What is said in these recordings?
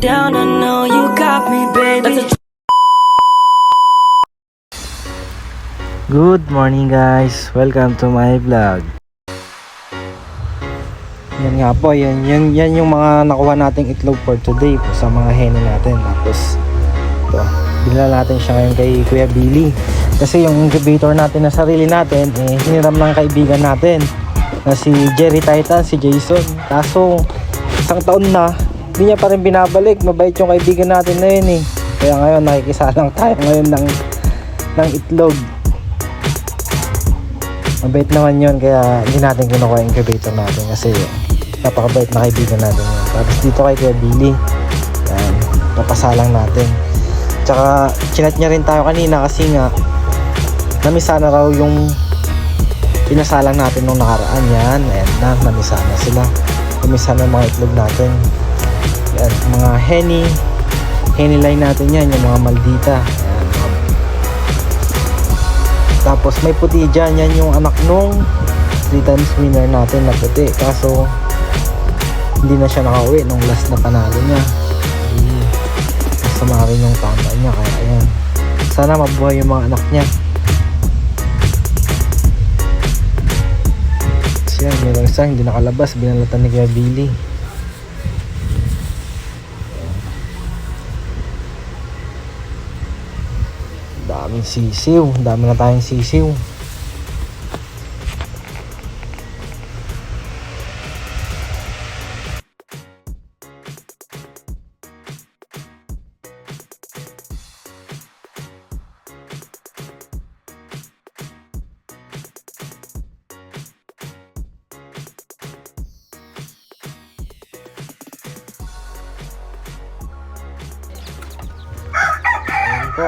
down, I know you got me, baby. Good morning guys, welcome to my vlog. Yan nga po, yan yung mga nakuha nating itlog for today po sa mga hen natin. Tapos ito, binila natin siya ngayon kay Kuya Billy. Kasi yung incubator natin na sarili natin, hiniram ng kaibigan natin na si Jerry Titan, si Jason. Kaso isang taon na, hindi niya pa rin binabalik. Mabait yung kaibigan natin na yun Kaya ngayon nakikisalang tayo ngayon ng itlog. Mabait naman yun, kaya hindi natin kinukuha yung incubator natin kasi napakabait na kaibigan natin yun. Tapos dito kay Kuya Billy, yan, papasalang natin. Tsaka chinat niya rin tayo kanina kasi nga namisa na raw yung pinasalang natin nung nakaraan. Yan, ayan na, namisa na sila. Namisa na mga itlog natin. Yan, mga henny line natin yan, yung mga maldita. Tapos may puti dyan, yan yung anak nung 3 times winner natin na puti. Kaso hindi na siya nakauwi nung last na panalo niya. Masama rin yung tama niya, kaya ayan. Sana mabuhay yung mga anak niya. So yan, mayroong isa hindi nakalabas, binalatan ni Kuya Billy. Daming sisiw, dami na tayong sisiw. Po,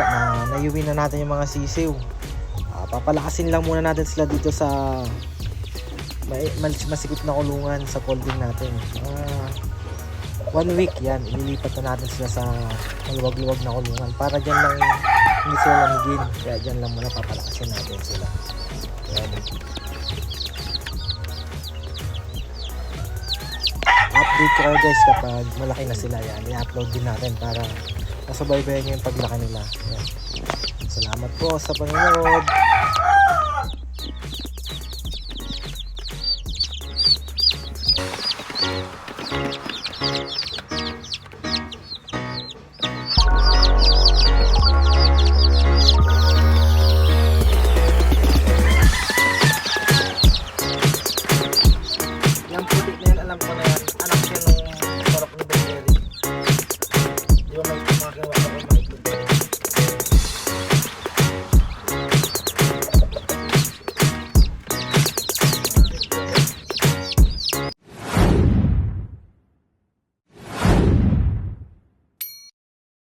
naiuwi na natin yung mga sisiw. Papalakasin lang muna natin sila dito sa masikip na kulungan sa folding natin. 1 week yan, ililipat na natin sila sa maluwag-luwag na kulungan para dyan lang hindi sila lamigin. Kaya dyan lang muna papalakasin natin sila. Yan. Update ko kayo guys kapag malaki na sila. Yan, i-upload din natin para nasubaybayan nyo yung paglaki nila. Yan. Salamat po sa panonood.